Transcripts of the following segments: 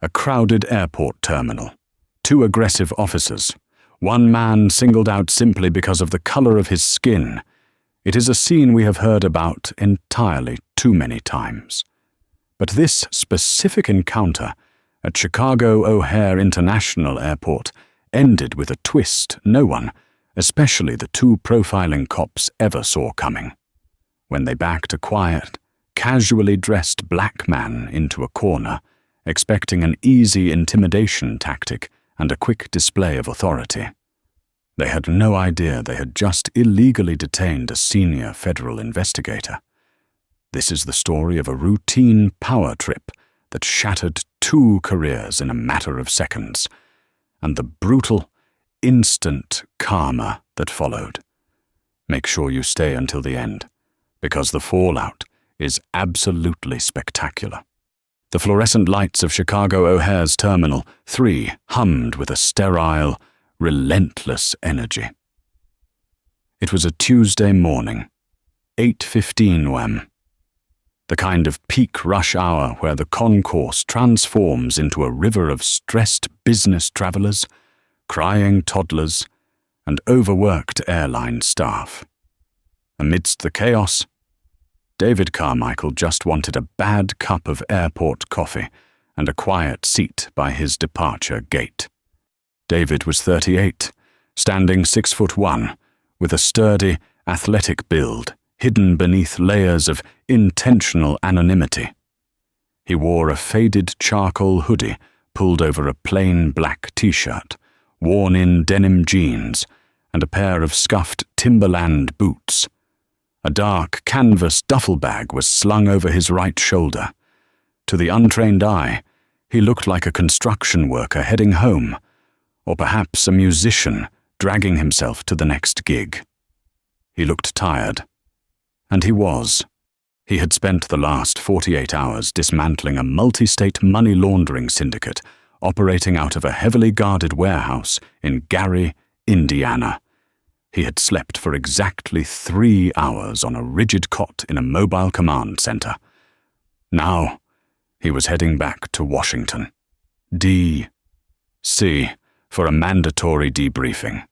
A crowded airport terminal. 2 aggressive officers. 1 man singled out simply because of the color of his skin. It is a scene we have heard about entirely too many times. But this specific encounter at Chicago O'Hare International Airport ended with a twist no one, especially the 2 profiling cops, ever saw coming. When they backed a quiet, casually dressed black man into a corner, expecting an easy intimidation tactic and a quick display of authority. They had no idea they had just illegally detained a senior federal investigator. This is the story of a routine power trip that shattered 2 careers in a matter of seconds, and the brutal, instant karma that followed. Make sure you stay until the end, because the fallout is absolutely spectacular. The fluorescent lights of Chicago O'Hare's Terminal 3 hummed with a sterile, relentless energy. It was a Tuesday morning, 8:15 wham. The kind of peak rush hour where the concourse transforms into a river of stressed business travelers, crying toddlers, and overworked airline staff. Amidst the chaos, David Carmichael just wanted a bad cup of airport coffee and a quiet seat by his departure gate. David was 38, standing 6'1", with a sturdy, athletic build hidden beneath layers of intentional anonymity. He wore a faded charcoal hoodie pulled over a plain black t-shirt, worn-in denim jeans, and a pair of scuffed Timberland boots. A dark canvas duffel bag was slung over his right shoulder. To the untrained eye, he looked like a construction worker heading home, or perhaps a musician dragging himself to the next gig. He looked tired. And he was. He had spent the last 48 hours dismantling a multi-state money laundering syndicate operating out of a heavily guarded warehouse in Gary, Indiana. He had slept for exactly 3 hours on a rigid cot in a mobile command center. Now, he was heading back to Washington, D.C., for a mandatory debriefing.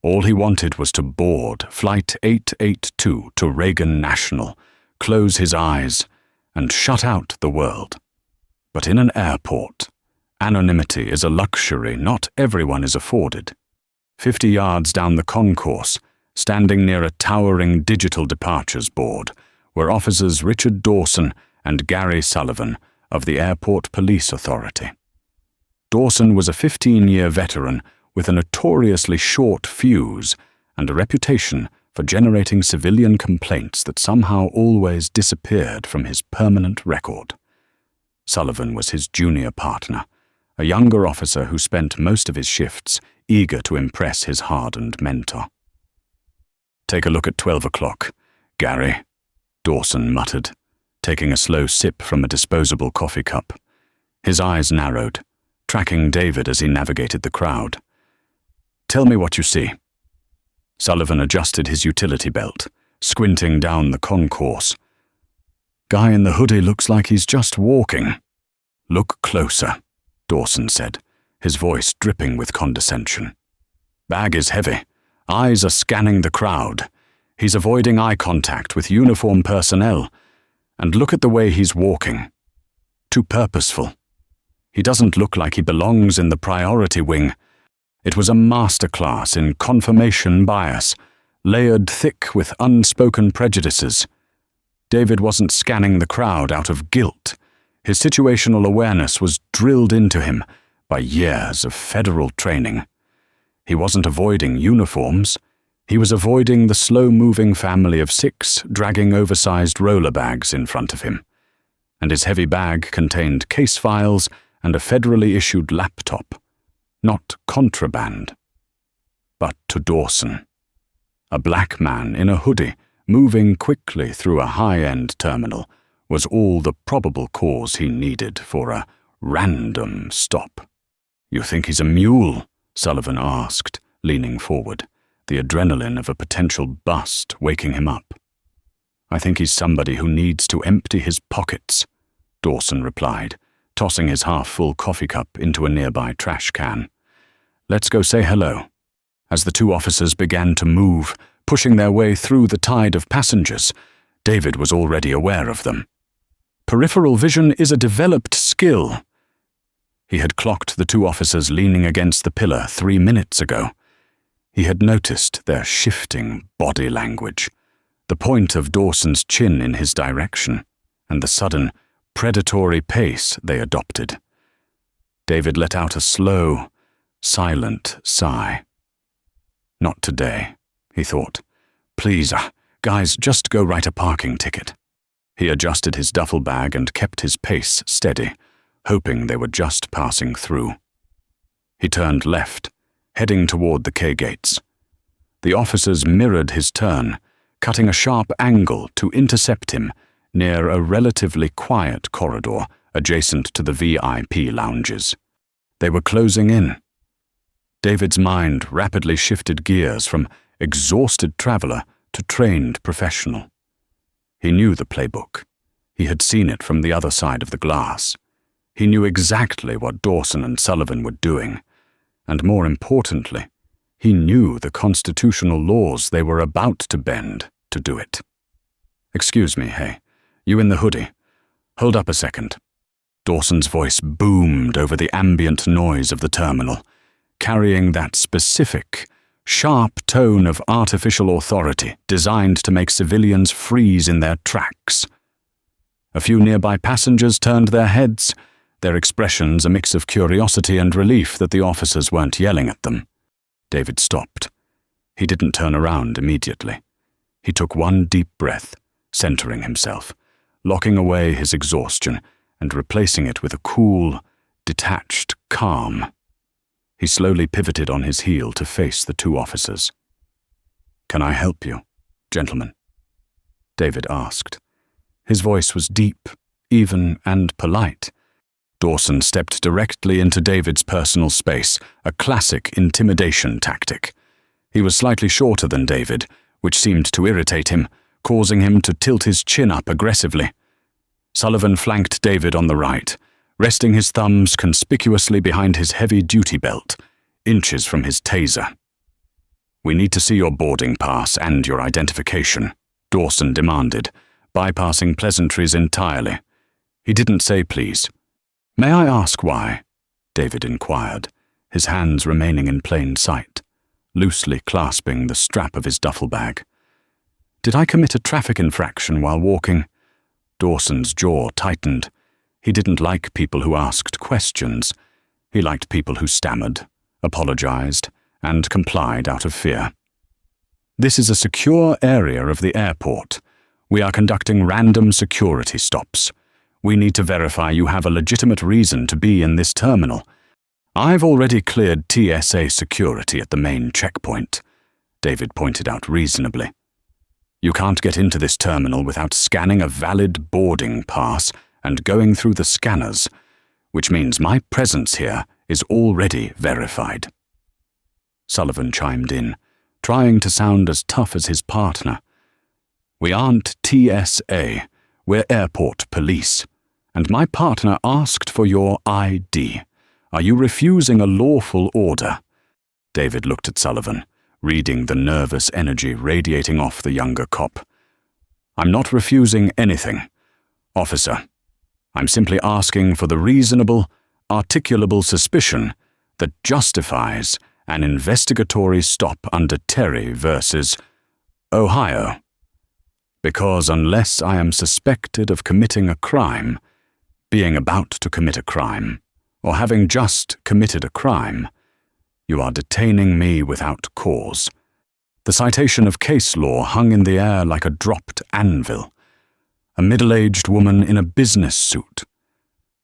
All he wanted was to board Flight 882 to Reagan National, close his eyes, and shut out the world. But in an airport, anonymity is a luxury not everyone is afforded. 50 yards down the concourse, standing near a towering digital departures board, were officers Richard Dawson and Gary Sullivan of the Airport Police Authority. Dawson was a 15-year veteran with a notoriously short fuse and a reputation for generating civilian complaints that somehow always disappeared from his permanent record. Sullivan was his junior partner, a younger officer who spent most of his shifts eager to impress his hardened mentor. "Take a look at 12 o'clock, Gary," Dawson muttered, taking a slow sip from a disposable coffee cup. His eyes narrowed, tracking David as he navigated the crowd. "Tell me what you see." Sullivan adjusted his utility belt, squinting down the concourse. "Guy in the hoodie looks like he's just walking." "Look closer," Dawson said, his voice dripping with condescension. "Bag is heavy. Eyes are scanning the crowd. He's avoiding eye contact with uniformed personnel. And look at the way he's walking. Too purposeful. He doesn't look like he belongs in the priority wing. It was a masterclass in confirmation bias, layered thick with unspoken prejudices. David wasn't scanning the crowd out of guilt. His situational awareness was drilled into him by years of federal training. He wasn't avoiding uniforms. He was avoiding the slow-moving family of 6 dragging oversized roller bags in front of him. And his heavy bag contained case files and a federally issued laptop. Not contraband. But to Dawson, a black man in a hoodie moving quickly through a high-end terminal was all the probable cause he needed for a random stop. "You think he's a mule?" Sullivan asked, leaning forward, the adrenaline of a potential bust waking him up. "I think he's somebody who needs to empty his pockets," Dawson replied, tossing his half-full coffee cup into a nearby trash can. "Let's go say hello." As the two officers began to move, pushing their way through the tide of passengers, David was already aware of them. Peripheral vision is a developed skill. He had clocked the two officers leaning against the pillar 3 minutes ago. He had noticed their shifting body language, the point of Dawson's chin in his direction, and the sudden, predatory pace they adopted. David let out a slow, silent sigh. "Not today," he thought. "Please, guys, just go write a parking ticket." He adjusted his duffel bag and kept his pace steady, hoping they were just passing through. He turned left, heading toward the K-gates. The officers mirrored his turn, cutting a sharp angle to intercept him near a relatively quiet corridor adjacent to the VIP lounges. They were closing in. David's mind rapidly shifted gears from exhausted traveler to trained professional. He knew the playbook. He had seen it from the other side of the glass. He knew exactly what Dawson and Sullivan were doing, and more importantly, he knew the constitutional laws they were about to bend to do it. "Excuse me, hey, you in the hoodie? Hold up a second." Dawson's voice boomed over the ambient noise of the terminal, carrying that specific, sharp tone of artificial authority designed to make civilians freeze in their tracks. A few nearby passengers turned their heads, their expressions a mix of curiosity and relief that the officers weren't yelling at them. David stopped. He didn't turn around immediately. He took one deep breath, centering himself, locking away his exhaustion and replacing it with a cool, detached calm. He slowly pivoted on his heel to face the two officers. "Can I help you, gentlemen?" David asked. His voice was deep, even, and polite. Dawson stepped directly into David's personal space, a classic intimidation tactic. He was slightly shorter than David, which seemed to irritate him, causing him to tilt his chin up aggressively. Sullivan flanked David on the right, resting his thumbs conspicuously behind his heavy duty belt, inches from his taser. "We need to see your boarding pass and your identification," Dawson demanded, bypassing pleasantries entirely. He didn't say please. "May I ask why?" David inquired, his hands remaining in plain sight, loosely clasping the strap of his duffel bag. "Did I commit a traffic infraction while walking?" Dawson's jaw tightened. He didn't like people who asked questions. He liked people who stammered, apologized, and complied out of fear. "This is a secure area of the airport. We are conducting random security stops. We need to verify you have a legitimate reason to be in this terminal. I've already cleared TSA security at the main checkpoint," David pointed out reasonably. "You can't get into this terminal without scanning a valid boarding pass and going through the scanners, which means my presence here is already verified." Sullivan chimed in, trying to sound as tough as his partner. "We aren't TSA, we're airport police, and my partner asked for your ID. Are you refusing a lawful order?" David looked at Sullivan, reading the nervous energy radiating off the younger cop. "I'm not refusing anything, officer. I'm simply asking for the reasonable, articulable suspicion that justifies an investigatory stop under Terry versus Ohio. Because unless I am suspected of committing a crime, being about to commit a crime, or having just committed a crime, you are detaining me without cause." The citation of case law hung in the air like a dropped anvil. A middle-aged woman in a business suit,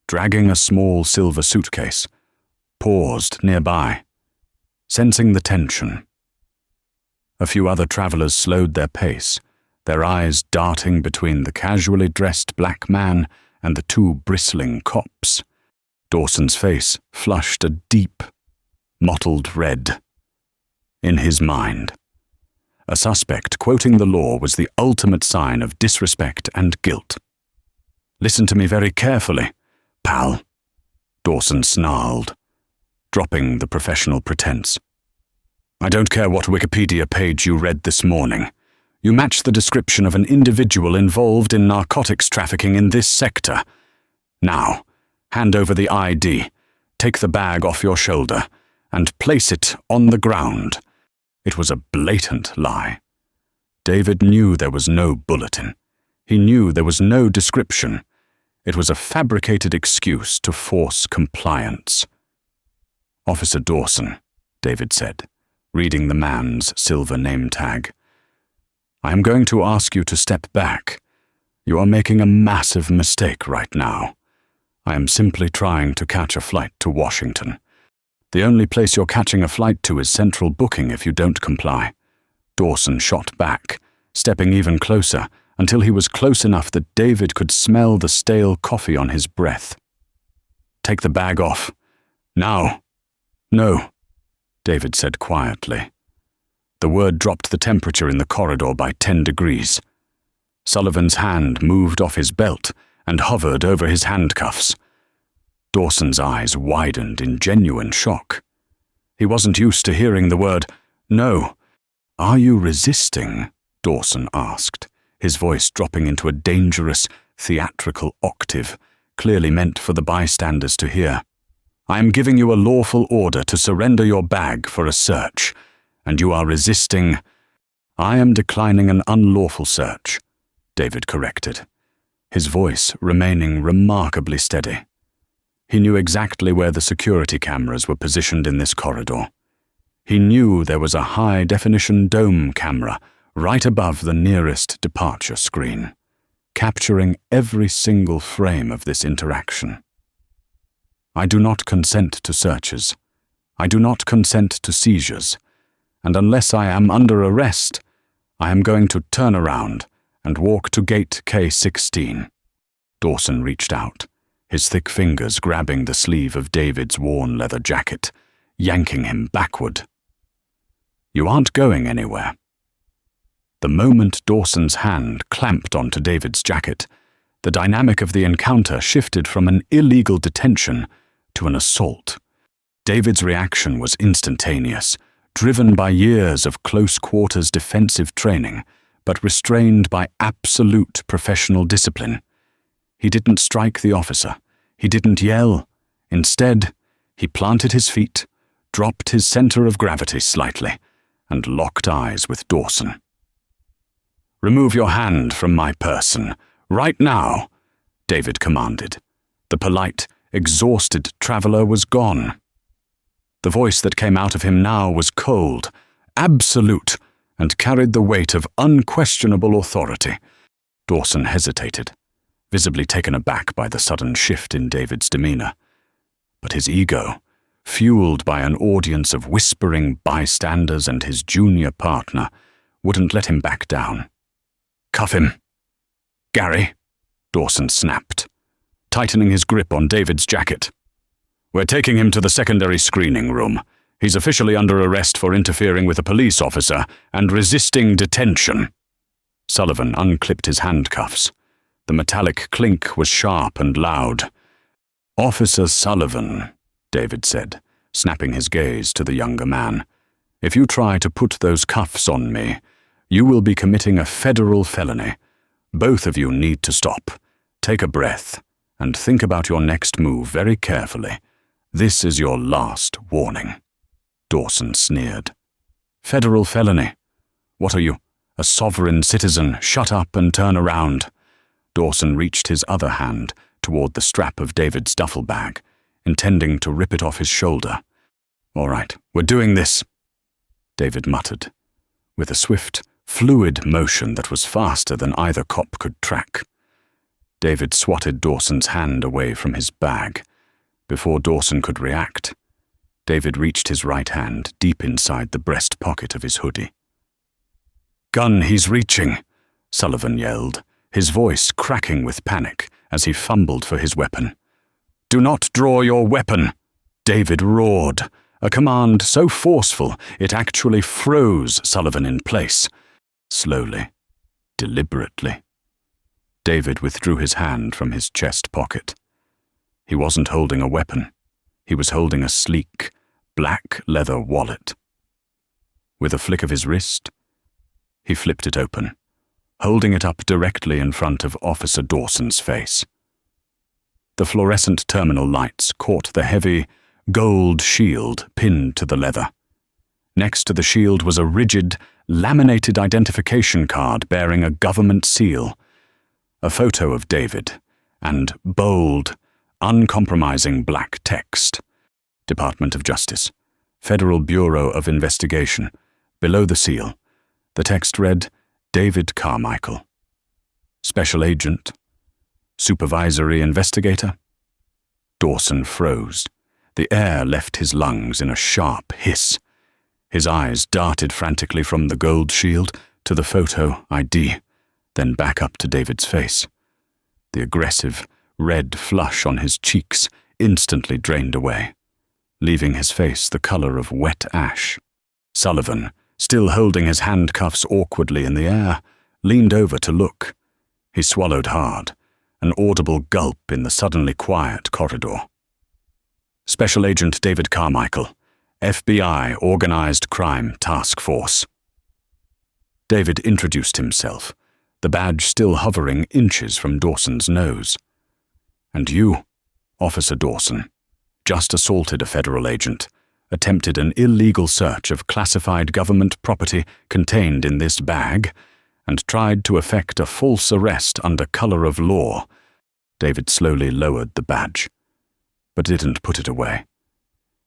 dragging a small silver suitcase, paused nearby, sensing the tension. A few other travelers slowed their pace, their eyes darting between the casually dressed black man and the two bristling cops. Dawson's face flushed a deep, mottled red. In his mind, a suspect quoting the law was the ultimate sign of disrespect and guilt. "Listen to me very carefully, pal," Dawson snarled, dropping the professional pretense. I don't care what Wikipedia page you read this morning. You match the description of an individual involved in narcotics trafficking in this sector. Now, hand over the ID, take the bag off your shoulder, and place it on the ground. It was a blatant lie. David knew there was no bulletin. He knew there was no description. It was a fabricated excuse to force compliance. Officer Dawson, David said, reading the man's silver name tag. I am going to ask you to step back. You are making a massive mistake right now. I am simply trying to catch a flight to Washington. The only place you're catching a flight to is central booking if you don't comply. Dawson shot back, stepping even closer, until he was close enough that David could smell the stale coffee on his breath. Take the bag off. Now. No, David said quietly. The word dropped the temperature in the corridor by 10 degrees. Sullivan's hand moved off his belt and hovered over his handcuffs. Dawson's eyes widened in genuine shock. He wasn't used to hearing the word no. Are you resisting? Dawson asked, his voice dropping into a dangerous, theatrical octave, clearly meant for the bystanders to hear. I am giving you a lawful order to surrender your bag for a search, and you are resisting. I am declining an unlawful search, David corrected, his voice remaining remarkably steady. He knew exactly where the security cameras were positioned in this corridor. He knew there was a high-definition dome camera right above the nearest departure screen, capturing every single frame of this interaction. I do not consent to searches. I do not consent to seizures. And unless I am under arrest, I am going to turn around and walk to gate K16. Dawson reached out, his thick fingers grabbing the sleeve of David's worn leather jacket, yanking him backward. You aren't going anywhere. The moment Dawson's hand clamped onto David's jacket, the dynamic of the encounter shifted from an illegal detention to an assault. David's reaction was instantaneous, driven by years of close-quarters defensive training, but restrained by absolute professional discipline. He didn't strike the officer. He didn't yell. Instead, he planted his feet, dropped his center of gravity slightly, and locked eyes with Dawson. Remove your hand from my person, right now, David commanded. The polite, exhausted traveler was gone. The voice that came out of him now was cold, absolute, and carried the weight of unquestionable authority. Dawson hesitated, visibly taken aback by the sudden shift in David's demeanor. But his ego, fueled by an audience of whispering bystanders and his junior partner, wouldn't let him back down. Cuff him. Gary, Dawson snapped, tightening his grip on David's jacket. We're taking him to the secondary screening room. He's officially under arrest for interfering with a police officer and resisting detention. Sullivan unclipped his handcuffs. The metallic clink was sharp and loud. Officer Sullivan, David said, snapping his gaze to the younger man. If you try to put those cuffs on me, you will be committing a federal felony. Both of you need to stop. Take a breath and think about your next move very carefully. This is your last warning. Dawson sneered. Federal felony? What are you, a sovereign citizen? Shut up and turn around. Dawson reached his other hand toward the strap of David's duffel bag, intending to rip it off his shoulder. All right, we're doing this, David muttered, with a swift, fluid motion that was faster than either cop could track. David swatted Dawson's hand away from his bag. Before Dawson could react, David reached his right hand deep inside the breast pocket of his hoodie. Gun, he's reaching, Sullivan yelled, his voice cracking with panic as he fumbled for his weapon. Do not draw your weapon, David roared, a command so forceful it actually froze Sullivan in place. Slowly, deliberately. David withdrew his hand from his chest pocket. He wasn't holding a weapon. He was holding a sleek, black leather wallet. With a flick of his wrist, he flipped it open, holding it up directly in front of Officer Dawson's face. The fluorescent terminal lights caught the heavy, gold shield pinned to the leather. Next to the shield was a rigid, laminated identification card bearing a government seal, a photo of David, and bold, uncompromising black text. Department of Justice, Federal Bureau of Investigation. Below the seal, the text read, David Carmichael. Special Agent. Supervisory Investigator. Dawson froze. The air left his lungs in a sharp hiss. His eyes darted frantically from the gold shield to the photo ID, then back up to David's face. The aggressive, red flush on his cheeks instantly drained away, leaving his face the color of wet ash. Sullivan, still holding his handcuffs awkwardly in the air, leaned over to look. He swallowed hard, an audible gulp in the suddenly quiet corridor. Special Agent David Carmichael, FBI Organized Crime Task Force. David introduced himself, the badge still hovering inches from Dawson's nose. And you, Officer Dawson, just assaulted a federal agent, attempted an illegal search of classified government property contained in this bag, and tried to effect a false arrest under color of law. David slowly lowered the badge, but didn't put it away.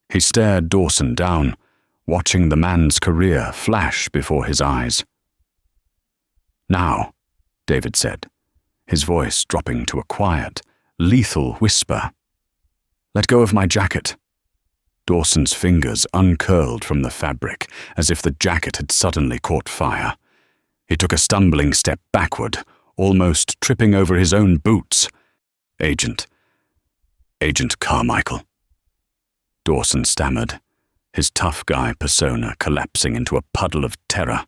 He stared Dawson down, watching the man's career flash before his eyes. Now, David said, his voice dropping to a quiet, lethal whisper. Let go of my jacket. Dawson's fingers uncurled from the fabric, as if the jacket had suddenly caught fire. He took a stumbling step backward, almost tripping over his own boots. Agent Carmichael. Dawson stammered, his tough guy persona collapsing into a puddle of terror.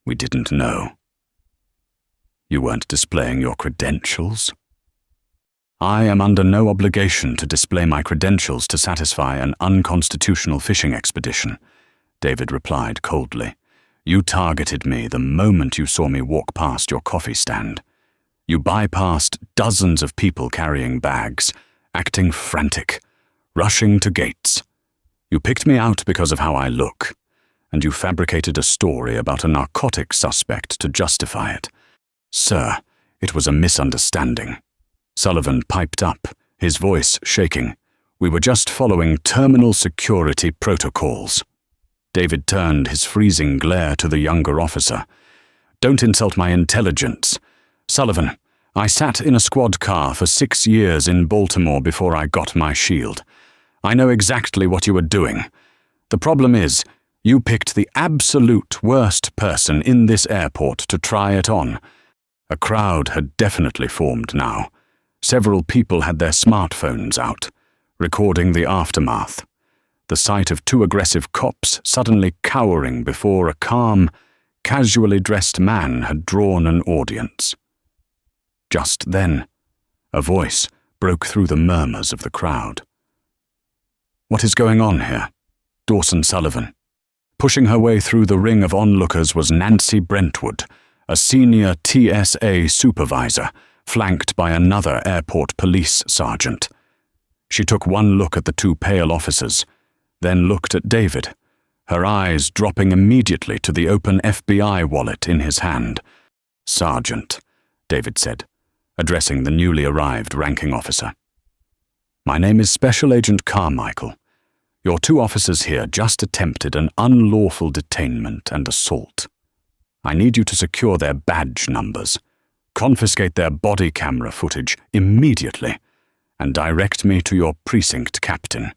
We didn't know. You weren't displaying your credentials? I am under no obligation to display my credentials to satisfy an unconstitutional fishing expedition, David replied coldly. You targeted me the moment you saw me walk past your coffee stand. You bypassed dozens of people carrying bags, acting frantic, rushing to gates. You picked me out because of how I look, and you fabricated a story about a narcotics suspect to justify it. Sir, it was a misunderstanding. Sullivan piped up, his voice shaking. We were just following terminal security protocols. David turned his freezing glare to the younger officer. Don't insult my intelligence. Sullivan, I sat in a squad car for 6 years in Baltimore before I got my shield. I know exactly what you were doing. The problem is, you picked the absolute worst person in this airport to try it on. A crowd had definitely formed now. Several people had their smartphones out, recording the aftermath. The sight of 2 aggressive cops suddenly cowering before a calm, casually dressed man had drawn an audience. Just then, a voice broke through the murmurs of the crowd. What is going on here? Dawson Sullivan. Pushing her way through the ring of onlookers was Nancy Brentwood, a senior TSA supervisor, flanked by another airport police sergeant. She took one look at the 2 pale officers, then looked at David, her eyes dropping immediately to the open FBI wallet in his hand. Sergeant, David said, addressing the newly arrived ranking officer. My name is Special Agent Carmichael. Your 2 officers here just attempted an unlawful detainment and assault. I need you to secure their badge numbers, confiscate their body camera footage immediately, and direct me to your precinct captain,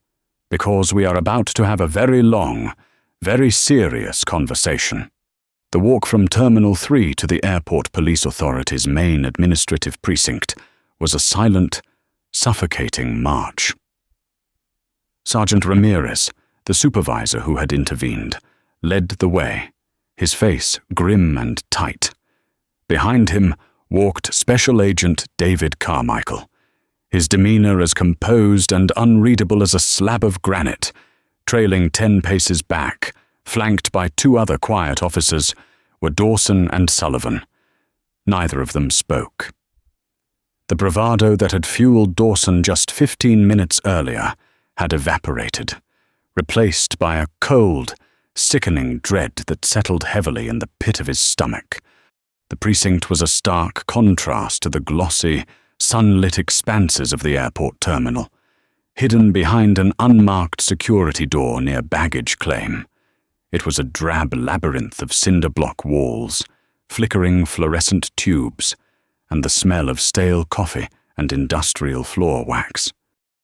because we are about to have a very long, very serious conversation. The walk from Terminal 3 to the Airport Police Authority's main administrative precinct was a silent, suffocating march. Sergeant Ramirez, the supervisor who had intervened, led the way, his face grim and tight. Behind him walked Special Agent David Carmichael, his demeanor as composed and unreadable as a slab of granite. Trailing 10 paces back, flanked by 2 other quiet officers, were Dawson and Sullivan. Neither of them spoke. The bravado that had fueled Dawson just 15 minutes earlier had evaporated, replaced by a cold, sickening dread that settled heavily in the pit of his stomach. The precinct was a stark contrast to the glossy, sunlit expanses of the airport terminal, hidden behind an unmarked security door near baggage claim. It was a drab labyrinth of cinder block walls, flickering fluorescent tubes, and the smell of stale coffee and industrial floor wax.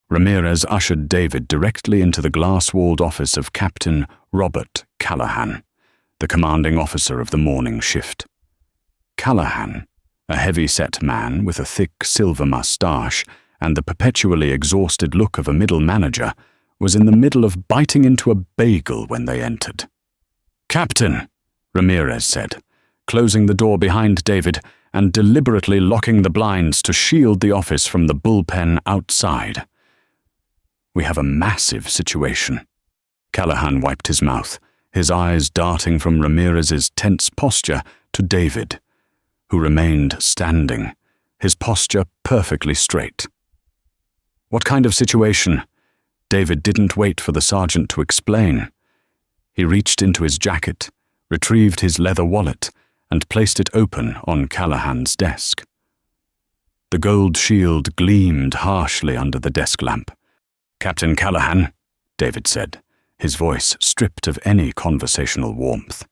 Ramirez ushered David directly into the glass-walled office of Captain Robert Callahan, the commanding officer of the morning shift. Callahan, a heavy-set man with a thick silver mustache and the perpetually exhausted look of a middle manager, was in the middle of biting into a bagel when they entered. "Captain," Ramirez said, closing the door behind David and deliberately locking the blinds to shield the office from the bullpen outside. "We have a massive situation." Callahan wiped his mouth, his eyes darting from Ramirez's tense posture to David, who remained standing, his posture perfectly straight. "What kind of situation?" David didn't wait for the sergeant to explain. He reached into his jacket, retrieved his leather wallet, and placed it open on Callahan's desk. The gold shield gleamed harshly under the desk lamp. "Captain Callahan," David said, his voice stripped of any conversational warmth.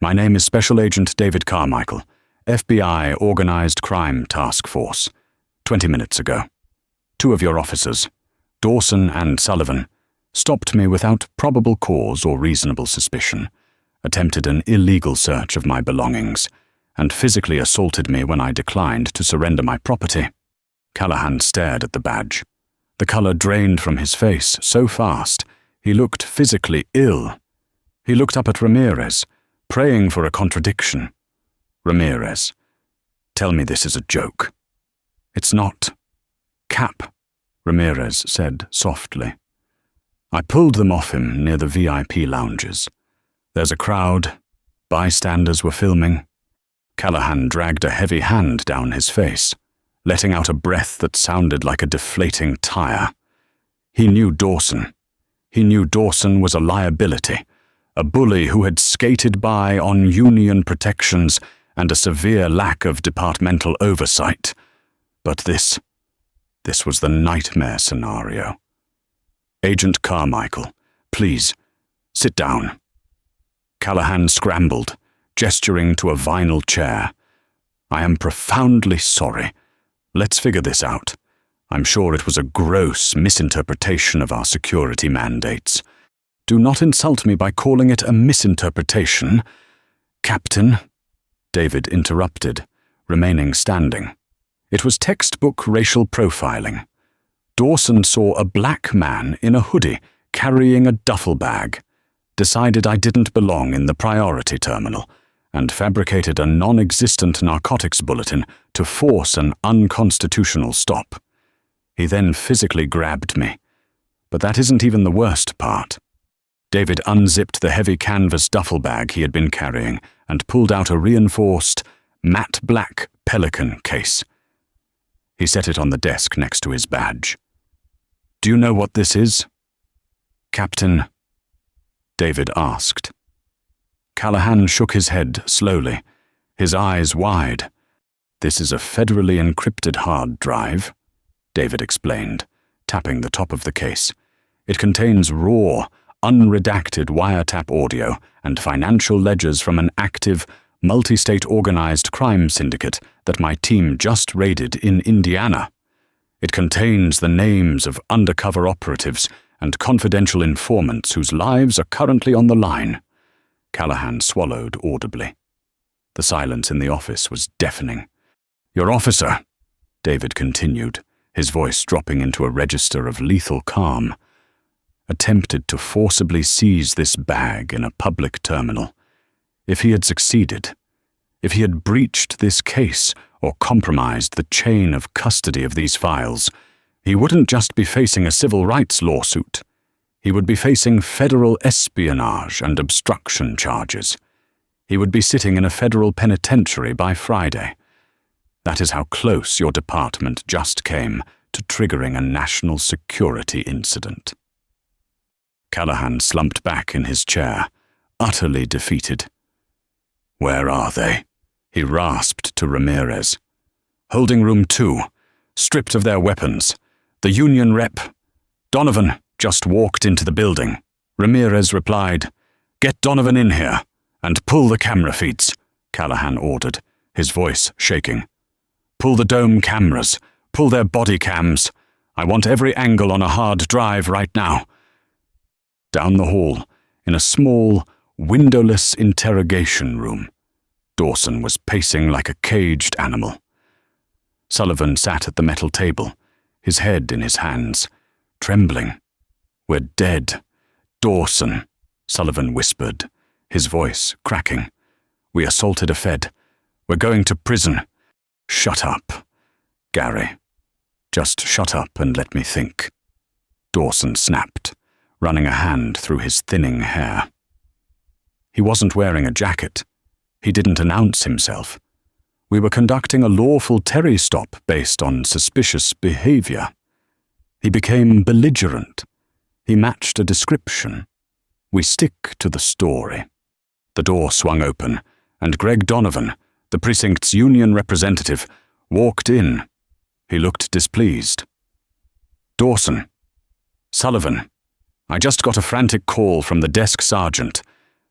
"My name is Special Agent David Carmichael, FBI Organized Crime Task Force. 20 minutes ago. 2 of your officers, Dawson and Sullivan, stopped me without probable cause or reasonable suspicion, attempted an illegal search of my belongings, and physically assaulted me when I declined to surrender my property." Callahan stared at the badge. The color drained from his face so fast, he looked physically ill. He looked up at Ramirez, praying for a contradiction. "Ramirez, tell me this is a joke." "It's not." "Cap," Ramirez said softly. "I pulled them off him near the VIP lounges. There's a crowd. Bystanders were filming." Callahan dragged a heavy hand down his face, letting out a breath that sounded like a deflating tire. He knew Dawson. He knew Dawson was a liability, a bully who had skated by on union protections and a severe lack of departmental oversight. But this was the nightmare scenario. "Agent Carmichael, please, sit down." Callahan scrambled, gesturing to a vinyl chair. "I am profoundly sorry. Let's figure this out. I'm sure it was a gross misinterpretation of our security mandates. Do not insult me by calling it a misinterpretation, Captain," David interrupted, remaining standing. "It was textbook racial profiling. Dawson saw a black man in a hoodie carrying a duffel bag, decided I didn't belong in the priority terminal, and fabricated a non-existent narcotics bulletin to force an unconstitutional stop. He then physically grabbed me. But that isn't even the worst part." David unzipped the heavy canvas duffel bag he had been carrying and pulled out a reinforced, matte black Pelican case. He set it on the desk next to his badge. "Do you know what this is?" "Captain," David asked. Callahan shook his head slowly, his eyes wide. "This is a federally encrypted hard drive," David explained, tapping the top of the case. "It contains raw, unredacted wiretap audio and financial ledgers from an active, multi-state organized crime syndicate that my team just raided in Indiana. It contains the names of undercover operatives and confidential informants whose lives are currently on the line." Callahan swallowed audibly. The silence in the office was deafening. "Your officer," David continued, his voice dropping into a register of lethal calm, "attempted to forcibly seize this bag in a public terminal. If he had succeeded, if he had breached this case or compromised the chain of custody of these files, he wouldn't just be facing a civil rights lawsuit. He would be facing federal espionage and obstruction charges. He would be sitting in a federal penitentiary by Friday. That is how close your department just came to triggering a national security incident. Callahan slumped back in his chair, utterly defeated. "Where are they?" he rasped to Ramirez. "Holding room 2, stripped of their weapons. The union rep, Donovan, just walked into the building." Ramirez replied, "Get Donovan in here and pull the camera feeds," Callahan ordered, his voice shaking. "Pull the dome cameras, pull their body cams. I want every angle on a hard drive right now." Down the hall, in a small, windowless interrogation room, Dawson was pacing like a caged animal. Sullivan sat at the metal table, his head in his hands, trembling. "We're dead. Dawson," Sullivan whispered, his voice cracking. "We assaulted a Fed. We're going to prison." "Shut up, Gary. Just shut up and let me think," Dawson snapped, running a hand through his thinning hair. He wasn't wearing a jacket. He didn't announce himself. We were conducting a lawful Terry stop based on suspicious behavior. He became belligerent. He matched a description. We stick to the story. The door swung open, and Greg Donovan, the precinct's union representative, walked in. He looked displeased. "Dawson. Sullivan. I just got a frantic call from the desk sergeant.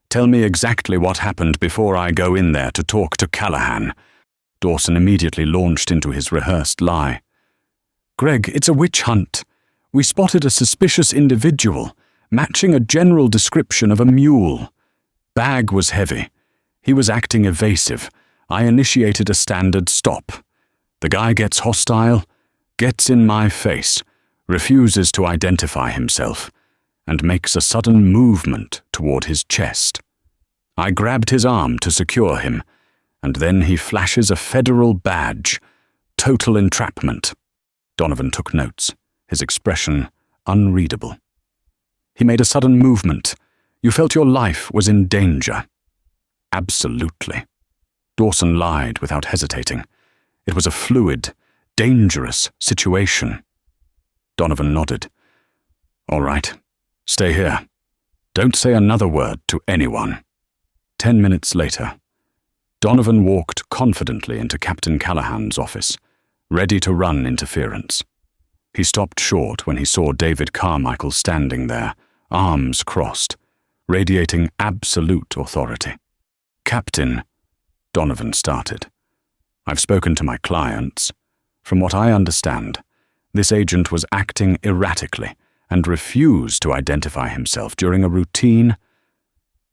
Tell me exactly what happened before I go in there to talk to Callahan." Dawson immediately launched into his rehearsed lie. "Greg, it's a witch hunt. We spotted a suspicious individual, matching a general description of a mule. Bag was heavy. He was acting evasive. I initiated a standard stop. The guy gets hostile, gets in my face, refuses to identify himself, and makes a sudden movement toward his chest. I grabbed his arm to secure him, and then he flashes a federal badge. Total entrapment." Donovan took notes, his expression unreadable. "He made a sudden movement. You felt your life was in danger." "Absolutely." Dawson lied without hesitating. It was a fluid, dangerous situation. Donovan nodded. "All right. Stay here. Don't say another word to anyone." 10 minutes later, Donovan walked confidently into Captain Callahan's office, ready to run interference. He stopped short when he saw David Carmichael standing there, arms crossed, radiating absolute authority. "Captain," Donovan started, "I've spoken to my clients. From what I understand, this agent was acting erratically and refused to identify himself during a routine."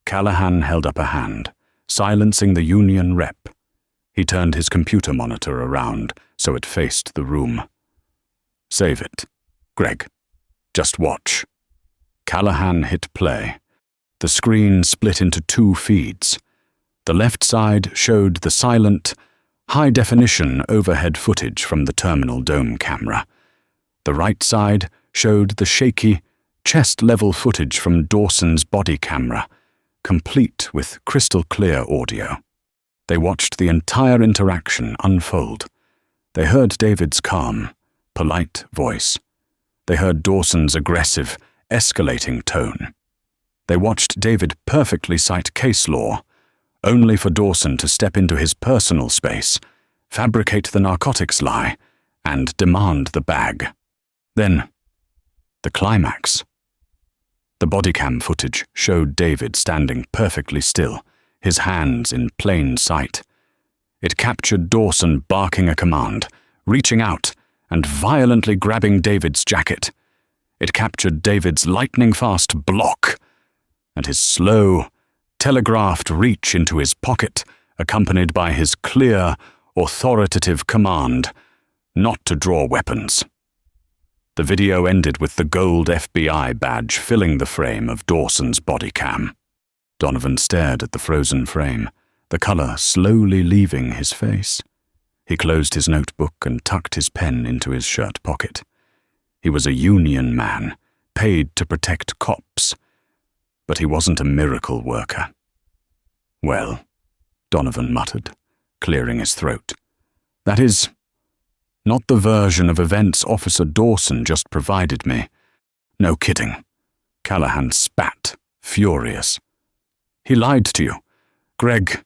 Callahan held up a hand, silencing the union rep. He turned his computer monitor around so it faced the room. "Save it, Greg. Just watch." Callahan hit play. The screen split into 2 feeds. The left side showed the silent, high-definition overhead footage from the terminal dome camera. The right side showed the shaky, chest-level footage from Dawson's body camera, complete with crystal-clear audio. They watched the entire interaction unfold. They heard David's calm, polite voice. They heard Dawson's aggressive, escalating tone. They watched David perfectly cite case law, only for Dawson to step into his personal space, fabricate the narcotics lie, and demand the bag. Then, the climax. The bodycam footage showed David standing perfectly still, his hands in plain sight. It captured Dawson barking a command, reaching out, and violently grabbing David's jacket. It captured David's lightning-fast block, and his slow, telegraphed reach into his pocket, accompanied by his clear, authoritative command not to draw weapons. The video ended with the gold FBI badge filling the frame of Dawson's body cam. Donovan stared at the frozen frame, the color slowly leaving his face. He closed his notebook and tucked his pen into his shirt pocket. He was a union man, paid to protect cops. But he wasn't a miracle worker. "Well," Donovan muttered, clearing his throat. "That is not the version of events Officer Dawson just provided me. No kidding." Callahan spat, furious. "He lied to you. Greg,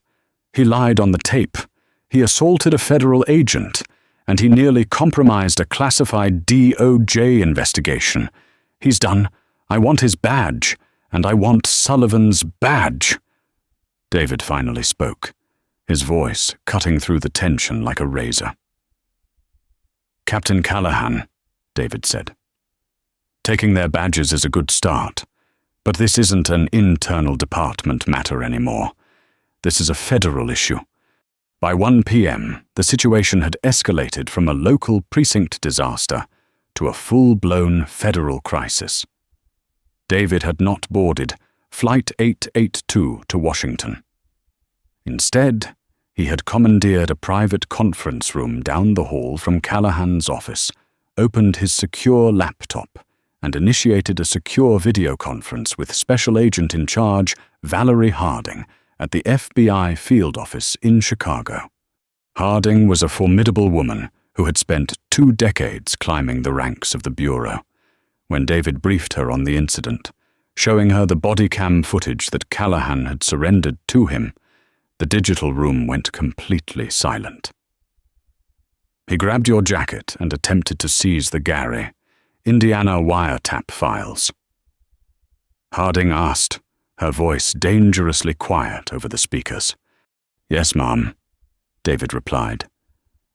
he lied on the tape. He assaulted a federal agent, and he nearly compromised a classified DOJ investigation. He's done. I want his badge, and I want Sullivan's badge." David finally spoke, his voice cutting through the tension like a razor. "Captain Callahan," David said. "Taking their badges is a good start, but this isn't an internal department matter anymore. This is a federal issue. By 1 p.m., the situation had escalated from a local precinct disaster to a full-blown federal crisis. David had not boarded Flight 882 to Washington. Instead, he had commandeered a private conference room down the hall from Callahan's office, opened his secure laptop, and initiated a secure video conference with Special Agent in Charge Valerie Harding at the FBI field office in Chicago. Harding was a formidable woman who had spent 2 decades climbing the ranks of the Bureau. When David briefed her on the incident, showing her the body cam footage that Callahan had surrendered to him, the digital room went completely silent. He grabbed your jacket and attempted to seize the Gary, Indiana wiretap files. Harding asked, her voice dangerously quiet over the speakers. "Yes, ma'am," David replied.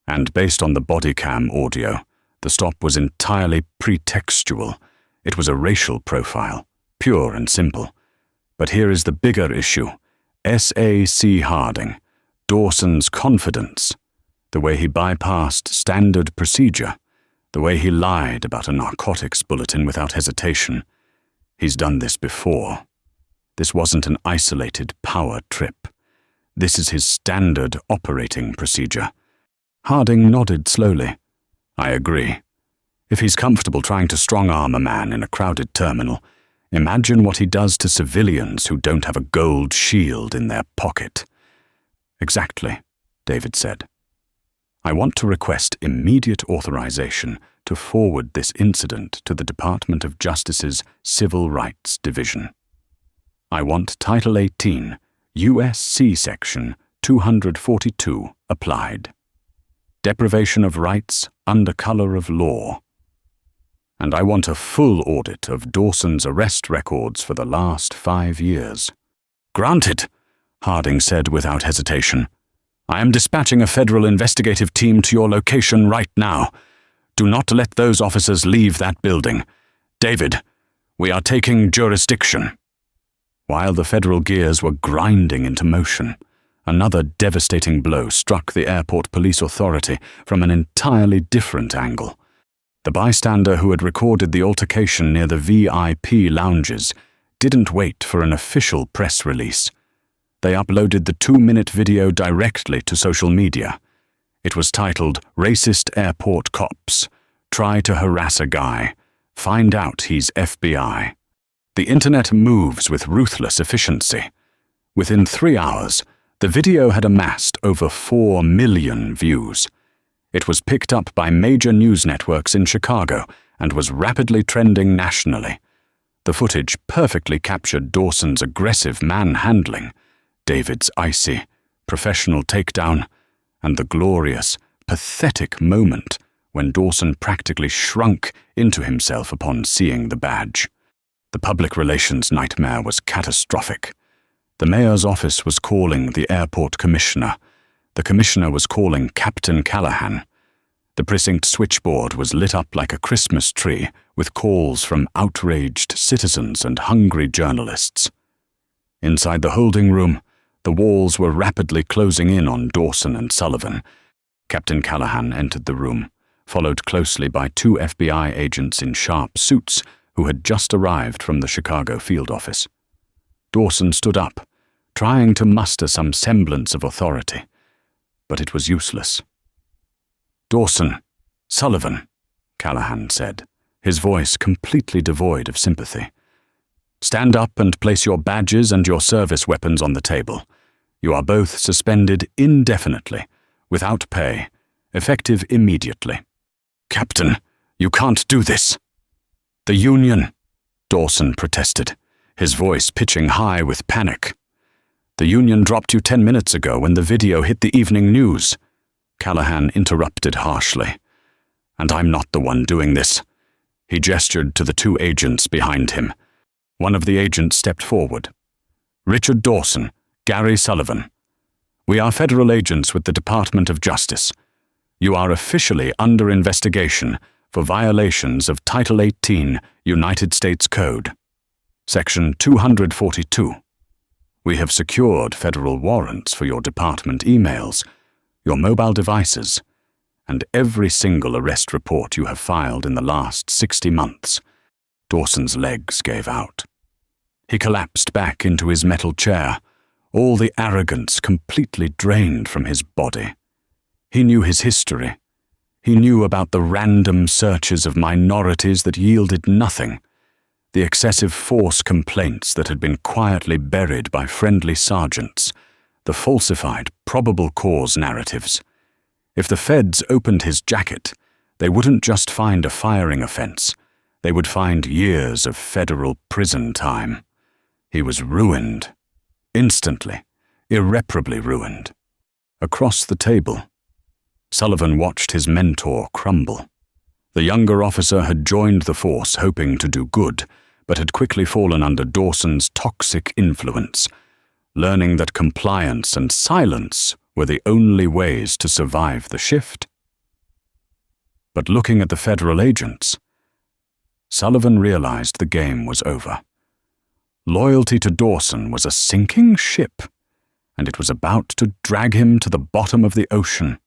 And based on the body cam audio, the stop was entirely pretextual. It was a racial profile, pure and simple. But here is the bigger issue. S.A.C. Harding, Dawson's confidence, the way he bypassed standard procedure, the way he lied about a narcotics bulletin without hesitation. He's done this before. This wasn't an isolated power trip. This is his standard operating procedure. Harding nodded slowly. "I agree. If he's comfortable trying to strong-arm a man in a crowded terminal, imagine what he does to civilians who don't have a gold shield in their pocket." "Exactly," David said. "I want to request immediate authorization to forward this incident to the Department of Justice's Civil Rights Division. I want Title 18, U.S.C. Section 242 applied. Deprivation of rights under color of law. And I want a full audit of Dawson's arrest records for the last 5 years." "Granted," Harding said without hesitation. "I am dispatching a federal investigative team to your location right now. Do not let those officers leave that building. David, we are taking jurisdiction." While the federal gears were grinding into motion, another devastating blow struck the airport police authority from an entirely different angle. The bystander who had recorded the altercation near the VIP lounges didn't wait for an official press release. They uploaded the 2-minute video directly to social media. It was titled, "Racist Airport Cops. Try to Harass a Guy. Find Out He's FBI." The internet moves with ruthless efficiency. Within 3 hours, the video had amassed over 4 million views. It was picked up by major news networks in Chicago and was rapidly trending nationally. The footage perfectly captured Dawson's aggressive manhandling, David's icy, professional takedown, and the glorious, pathetic moment when Dawson practically shrunk into himself upon seeing the badge. The public relations nightmare was catastrophic. The mayor's office was calling the airport commissioner. The commissioner was calling Captain Callahan. The precinct switchboard was lit up like a Christmas tree with calls from outraged citizens and hungry journalists. Inside the holding room, the walls were rapidly closing in on Dawson and Sullivan. Captain Callahan entered the room, followed closely by 2 FBI agents in sharp suits who had just arrived from the Chicago field office. Dawson stood up, trying to muster some semblance of authority, but it was useless. "Dawson, Sullivan," Callahan said, his voice completely devoid of sympathy. "Stand up and place your badges and your service weapons on the table. You are both suspended indefinitely, without pay, effective immediately." "Captain, you can't do this." "The Union," Dawson protested, his voice pitching high with panic. "The Union dropped you 10 minutes ago when the video hit the evening news," Callahan interrupted harshly. "And I'm not the one doing this." He gestured to the 2 agents behind him. One of the agents stepped forward. "Richard Dawson, Gary Sullivan. We are federal agents with the Department of Justice. You are officially under investigation for violations of Title 18 United States Code, Section 242. We have secured federal warrants for your department emails, your mobile devices, and every single arrest report you have filed in the last 60 months. Dawson's legs gave out. He collapsed back into his metal chair, all the arrogance completely drained from his body. He knew his history. He knew about the random searches of minorities that yielded nothing, the excessive force complaints that had been quietly buried by friendly sergeants, the falsified probable cause narratives. If the feds opened his jacket, they wouldn't just find a firing offense, they would find years of federal prison time. He was ruined. Instantly, irreparably ruined. Across the table, Sullivan watched his mentor crumble. The younger officer had joined the force hoping to do good, but had quickly fallen under Dawson's toxic influence, learning that compliance and silence were the only ways to survive the shift. But looking at the federal agents, Sullivan realized the game was over. Loyalty to Dawson was a sinking ship, and it was about to drag him to the bottom of the ocean.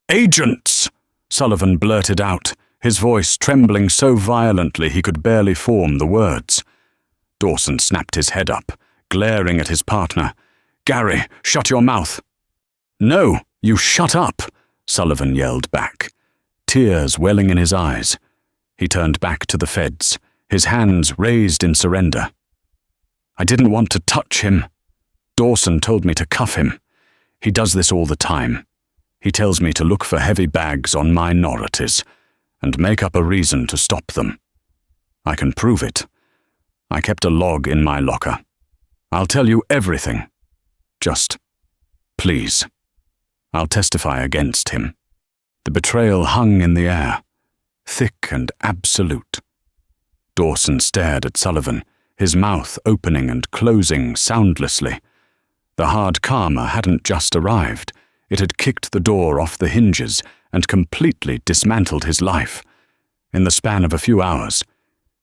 "Agents!" Sullivan blurted out, his voice trembling so violently he could barely form the words. Dawson snapped his head up, glaring at his partner. "Gary, shut your mouth." "No, you shut up," Sullivan yelled back, tears welling in his eyes. He turned back to the feds, his hands raised in surrender. "I didn't want to touch him. Dawson told me to cuff him. He does this all the time. He tells me to look for heavy bags on minorities and make up a reason to stop them. I can prove it. I kept a log in my locker. I'll tell you everything. Just, please. I'll testify against him." The betrayal hung in the air, thick and absolute. Dawson stared at Sullivan, his mouth opening and closing soundlessly. The hard karma hadn't just arrived. It had kicked the door off the hinges and completely dismantled his life. In the span of a few hours,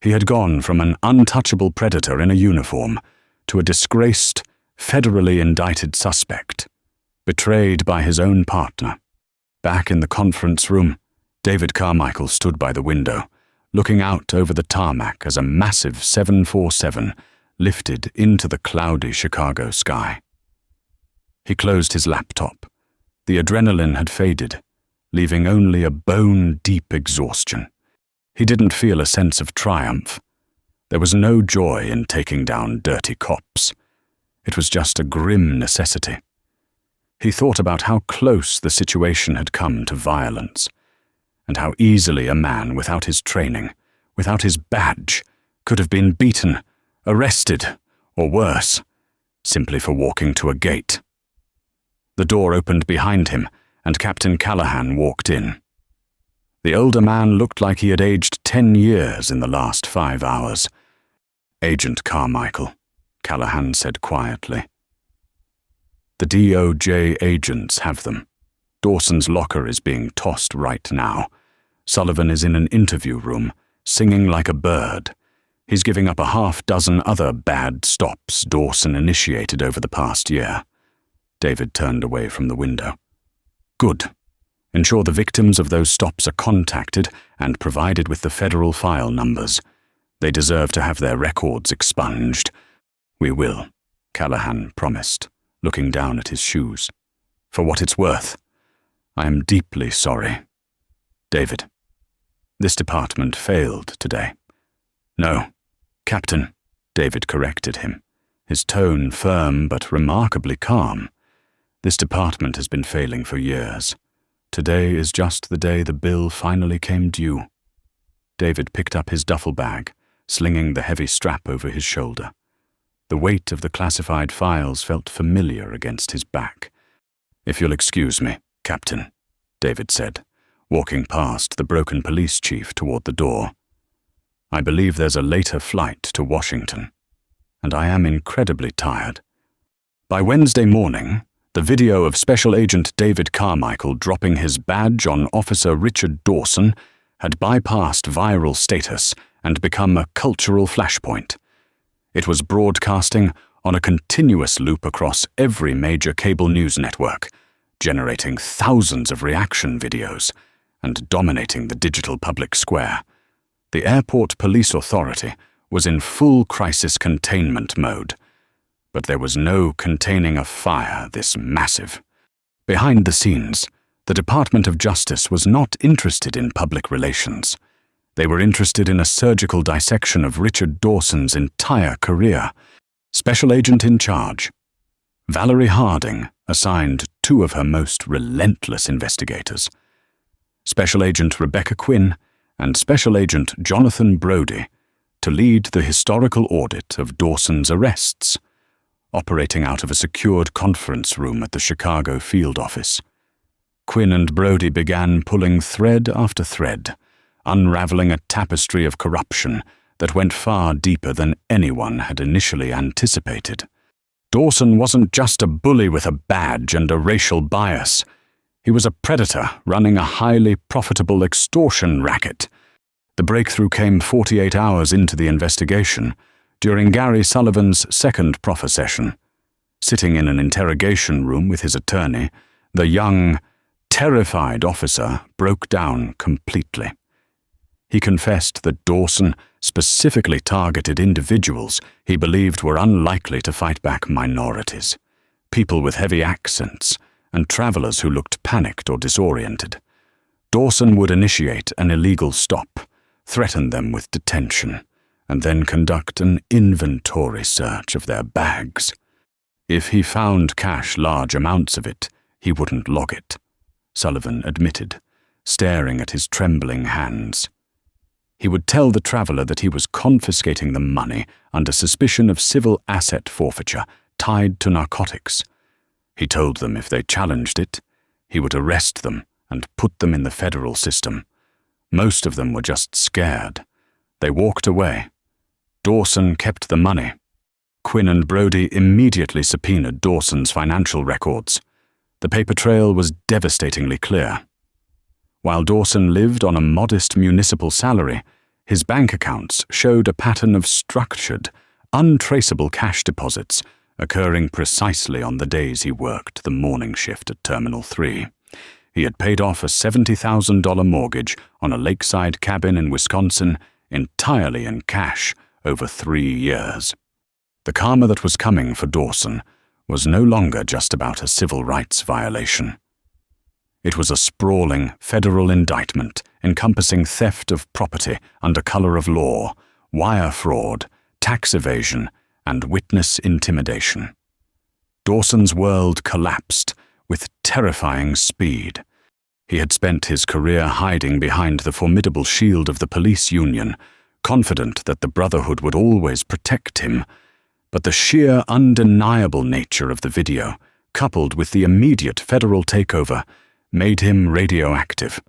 he had gone from an untouchable predator in a uniform to a disgraced, federally indicted suspect, betrayed by his own partner. Back in the conference room, David Carmichael stood by the window, looking out over the tarmac as a massive 747 lifted into the cloudy Chicago sky. He closed his laptop. The adrenaline had faded, leaving only a bone-deep exhaustion. He didn't feel a sense of triumph. There was no joy in taking down dirty cops. It was just a grim necessity. He thought about how close the situation had come to violence, and how easily a man without his training, without his badge, could have been beaten, arrested, or worse, simply for walking to a gate. The door opened behind him, and Captain Callahan walked in. The older man looked like he had aged 10 years in the last 5 hours. "Agent Carmichael," Callahan said quietly. "The DOJ agents have them. Dawson's locker is being tossed right now. Sullivan is in an interview room, singing like a bird. He's giving up a half-dozen other bad stops Dawson initiated over the past year." David turned away from the window. "Good. Ensure the victims of those stops are contacted and provided with the federal file numbers. They deserve to have their records expunged." "We will," Callahan promised, looking down at his shoes. "For what it's worth, I am deeply sorry. David. This department failed today. No, Captain, David corrected him, his tone firm but remarkably calm. This department has been failing for years. Today is just the day the bill finally came due. David picked up his duffel bag, slinging the heavy strap over his shoulder. The weight of the classified files felt familiar against his back. "If you'll excuse me, Captain," David said, walking past the broken police chief toward the door. "I believe there's a later flight to Washington, and I am incredibly tired." By Wednesday morning, the video of Special Agent David Carmichael dropping his badge on Officer Richard Dawson had bypassed viral status and become a cultural flashpoint. It was broadcasting on a continuous loop across every major cable news network, generating thousands of reaction videos and dominating the digital public square. The Airport Police Authority was in full crisis containment mode, but there was no containing a fire this massive. Behind the scenes, the Department of Justice was not interested in public relations. They were interested in a surgical dissection of Richard Dawson's entire career. Special Agent in charge, Valerie Harding, assigned two of her most relentless investigators, Special Agent Rebecca Quinn and Special Agent Jonathan Brody, to lead the historical audit of Dawson's arrests, operating out of a secured conference room at the Chicago field office. Quinn and Brody began pulling thread after thread, unraveling a tapestry of corruption that went far deeper than anyone had initially anticipated. Dawson wasn't just a bully with a badge and a racial bias. He was a predator running a highly profitable extortion racket. The breakthrough came 48 hours into the investigation, during Gary Sullivan's second proffer session. Sitting in an interrogation room with his attorney, the young, terrified officer broke down completely. He confessed that Dawson specifically targeted individuals he believed were unlikely to fight back minorities, people with heavy accents, and travelers who looked panicked or disoriented. Dawson would initiate an illegal stop, threaten them with detention, and then conduct an inventory search of their bags. If he found cash, large amounts of it, he wouldn't log it, Sullivan admitted, staring at his trembling hands. He would tell the traveler that he was confiscating the money under suspicion of civil asset forfeiture tied to narcotics. He told them if they challenged it, he would arrest them and put them in the federal system. Most of them were just scared. They walked away. Dawson kept the money. Quinn and Brody immediately subpoenaed Dawson's financial records. The paper trail was devastatingly clear. While Dawson lived on a modest municipal salary, his bank accounts showed a pattern of structured, untraceable cash deposits occurring precisely on the days he worked the morning shift at Terminal 3. He had paid off a $70,000 mortgage on a lakeside cabin in Wisconsin entirely in cash over 3 years. The karma that was coming for Dawson was no longer just about a civil rights violation. It was a sprawling federal indictment encompassing theft of property under color of law, wire fraud, tax evasion, and witness intimidation. Dawson's world collapsed with terrifying speed. He had spent his career hiding behind the formidable shield of the police union, confident that the Brotherhood would always protect him. But the sheer undeniable nature of the video, coupled with the immediate federal takeover, made him radioactive.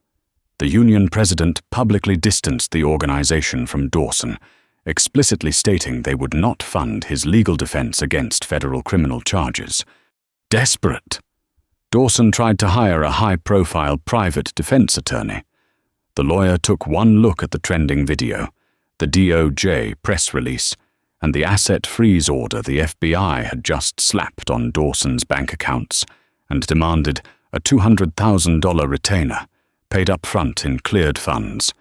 The union president publicly distanced the organization from Dawson, explicitly stating they would not fund his legal defense against federal criminal charges. Desperate, Dawson tried to hire a high-profile private defense attorney. The lawyer took one look at the trending video, the DOJ press release, and the asset freeze order the FBI had just slapped on Dawson's bank accounts, and demanded a $200,000 retainer, paid up front in cleared funds.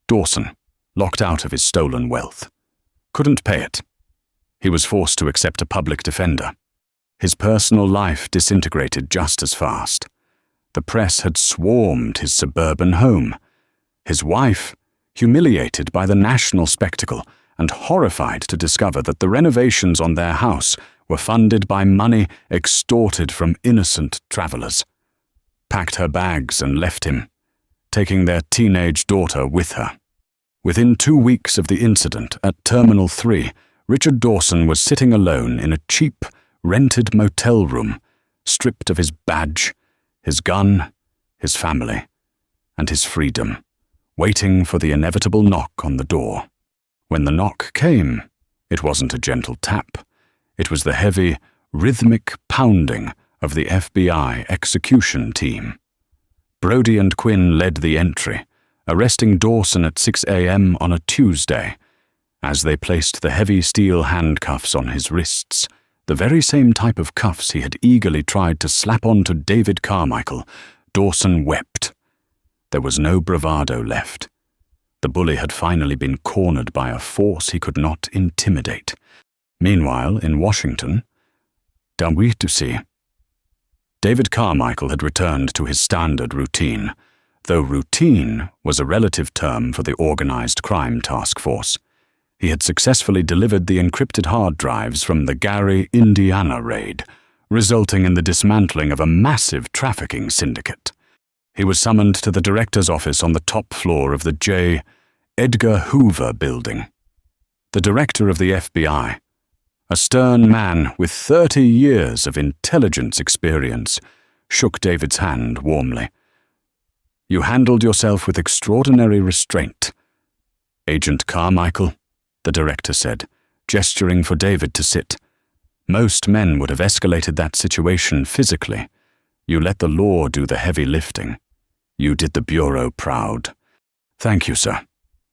Dawson, locked out of his stolen wealth, couldn't pay it. He was forced to accept a public defender. His personal life disintegrated just as fast. The press had swarmed his suburban home. His wife, humiliated by the national spectacle and horrified to discover that the renovations on their house were funded by money extorted from innocent travelers, packed her bags and left him, taking their teenage daughter with her. Within 2 weeks of the incident at Terminal 3, Richard Dawson was sitting alone in a cheap, rented motel room, stripped of his badge, his gun, his family, and his freedom, waiting for the inevitable knock on the door. When the knock came, it wasn't a gentle tap. It was the heavy, rhythmic pounding of the FBI execution team. Brody and Quinn led the entry, arresting Dawson at 6 a.m. on a Tuesday. As they placed the heavy steel handcuffs on his wrists, the very same type of cuffs he had eagerly tried to slap onto David Carmichael, Dawson wept. There was no bravado left. The bully had finally been cornered by a force he could not intimidate. Meanwhile, in Washington, David Carmichael had returned to his standard routine, though routine was a relative term for the organized crime task force. He had successfully delivered the encrypted hard drives from the Gary, Indiana raid, resulting in the dismantling of a massive trafficking syndicate. He was summoned to the director's office on the top floor of the J. Edgar Hoover building. The director of the FBI, a stern man with 30 years of intelligence experience, shook David's hand warmly. "You handled yourself with extraordinary restraint, Agent Carmichael," the director said, gesturing for David to sit. "Most men would have escalated that situation physically. You let the law do the heavy lifting. You did the Bureau proud." "Thank you, sir,"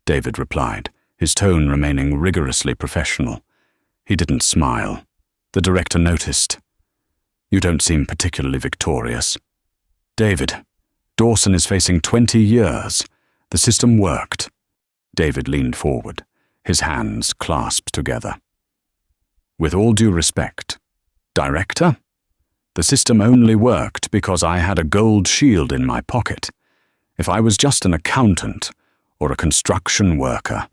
David replied, his tone remaining rigorously professional. He didn't smile. The director noticed. "You don't seem particularly victorious." "David, Dawson is facing 20 years. The system worked." David leaned forward, his hands clasped together. "With all due respect, Director, the system only worked because I had a gold shield in my pocket. If I was just an accountant, or a construction worker,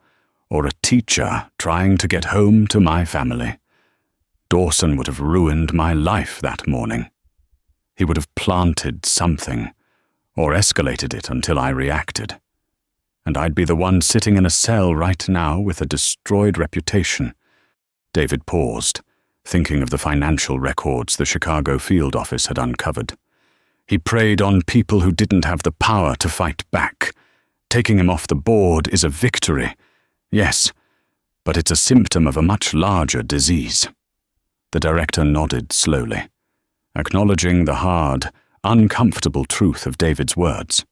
or a teacher trying to get home to my family, Dawson would have ruined my life that morning. He would have planted something, or escalated it until I reacted. And I'd be the one sitting in a cell right now with a destroyed reputation." David paused, thinking of the financial records the Chicago field office had uncovered. He preyed on people who didn't have the power to fight back. Taking him off the board is a victory, yes, but it's a symptom of a much larger disease. The director nodded slowly, acknowledging the hard, uncomfortable truth of David's words.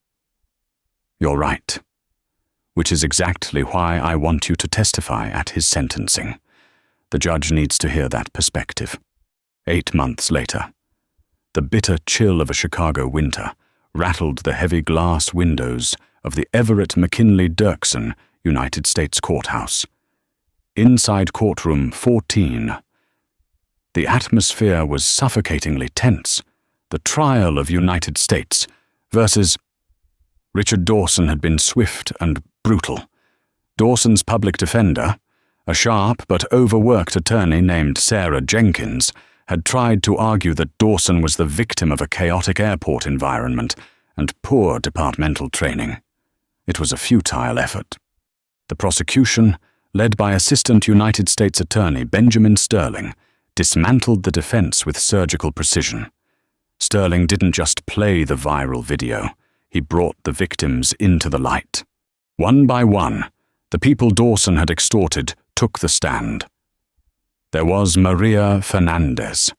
"You're right, which is exactly why I want you to testify at his sentencing. The judge needs to hear that perspective." 8 months later, the bitter chill of a Chicago winter rattled the heavy glass windows of the Everett McKinley Dirksen United States Courthouse. Inside courtroom 14, the atmosphere was suffocatingly tense. The trial of United States versus Richard Dawson had been swift and brutal. Dawson's public defender, a sharp but overworked attorney named Sarah Jenkins, had tried to argue that Dawson was the victim of a chaotic airport environment and poor departmental training. It was a futile effort. The prosecution, led by Assistant United States Attorney Benjamin Sterling, dismantled the defense with surgical precision. Sterling didn't just play the viral video, he brought the victims into the light. One by one, the people Dawson had extorted took the stand. There was Maria Fernandez,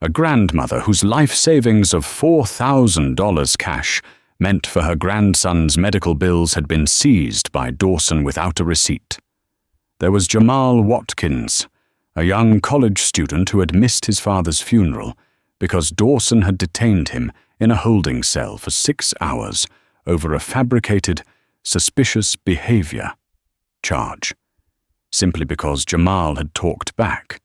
a grandmother whose life savings of $4,000 cash meant for her grandson's medical bills had been seized by Dawson without a receipt. There was Jamal Watkins, a young college student who had missed his father's funeral because Dawson had detained him in a holding cell for 6 hours over a fabricated, suspicious behavior charge, simply because Jamal had talked back.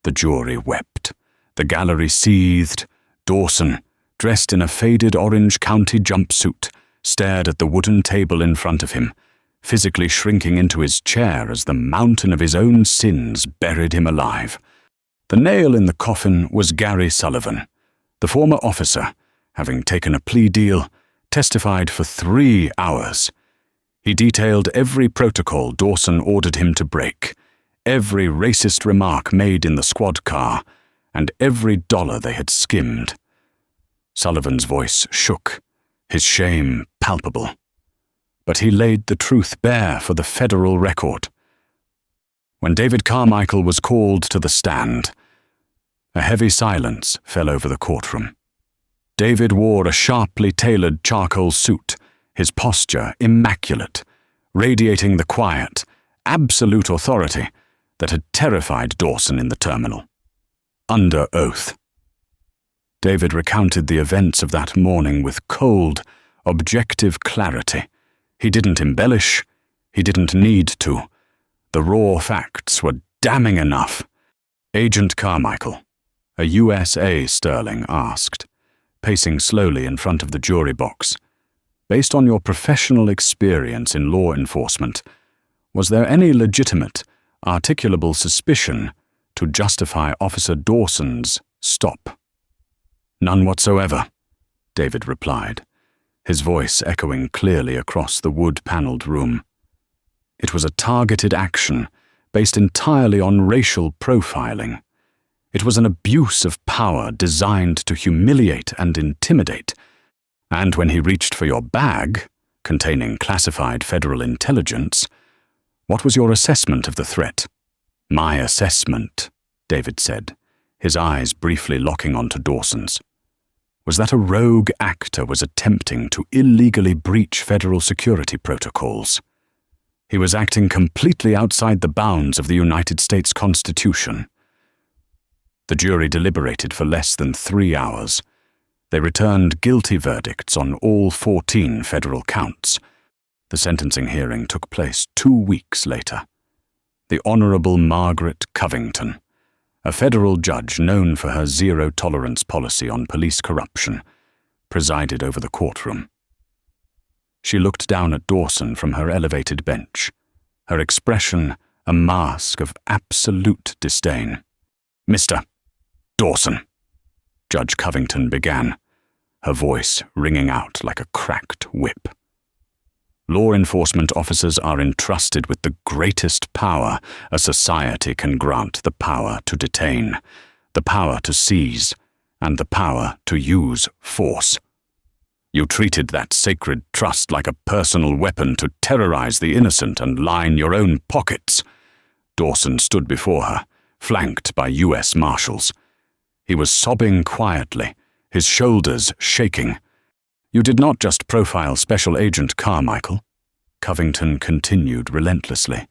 The jury wept. The gallery seethed. Dawson, dressed in a faded orange county jumpsuit, stared at the wooden table in front of him, physically shrinking into his chair as the mountain of his own sins buried him alive. The nail in the coffin was Gary Sullivan. The former officer, having taken a plea deal, testified for 3 hours. He detailed every protocol Dawson ordered him to break, every racist remark made in the squad car, and every dollar they had skimmed. Sullivan's voice shook, his shame palpable. But he laid the truth bare for the federal record. When David Carmichael was called to the stand, a heavy silence fell over the courtroom. David wore a sharply tailored charcoal suit, his posture immaculate, radiating the quiet, absolute authority that had terrified Dawson in the terminal. Under oath. David recounted the events of that morning with cold, objective clarity. He didn't embellish. He didn't need to. The raw facts were damning enough. Agent Carmichael, a USA Sterling, asked, pacing slowly in front of the jury box, based on your professional experience in law enforcement, was there any legitimate, articulable suspicion to justify Officer Dawson's stop? None whatsoever, David replied, his voice echoing clearly across the wood-paneled room. It was a targeted action based entirely on racial profiling. It was an abuse of power designed to humiliate and intimidate. And when he reached for your bag, containing classified federal intelligence, what was your assessment of the threat? My assessment, David said, his eyes briefly locking onto Dawson's, was that a rogue actor was attempting to illegally breach federal security protocols. He was acting completely outside the bounds of the United States Constitution. The jury deliberated for less than 3 hours. They returned guilty verdicts on all 14 federal counts. The sentencing hearing took place 2 weeks later. The Honorable Margaret Covington, a federal judge known for her zero-tolerance policy on police corruption, presided over the courtroom. She looked down at Dawson from her elevated bench, her expression a mask of absolute disdain. Mr. Dawson, Judge Covington began, her voice ringing out like a cracked whip. Law enforcement officers are entrusted with the greatest power a society can grant: the power to detain, the power to seize, and the power to use force. You treated that sacred trust like a personal weapon to terrorize the innocent and line your own pockets. Dawson stood before her, flanked by U.S. Marshals. He was sobbing quietly, his shoulders shaking. You did not just profile Special Agent Carmichael, Covington continued relentlessly.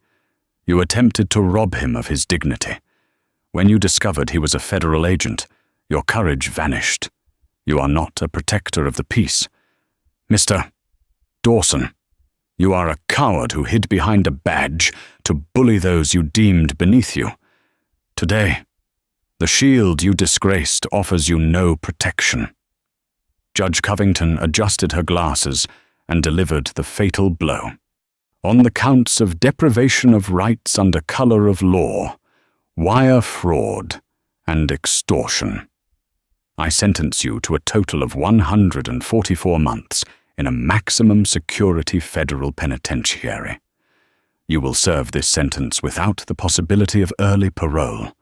You attempted to rob him of his dignity. When you discovered he was a federal agent, your courage vanished. You are not a protector of the peace. Mr. Dawson, you are a coward who hid behind a badge to bully those you deemed beneath you. Today, the shield you disgraced offers you no protection. Judge Covington adjusted her glasses and delivered the fatal blow. On the counts of deprivation of rights under color of law, wire fraud, and extortion, I sentence you to a total of 144 months in a maximum security federal penitentiary. You will serve this sentence without the possibility of early parole.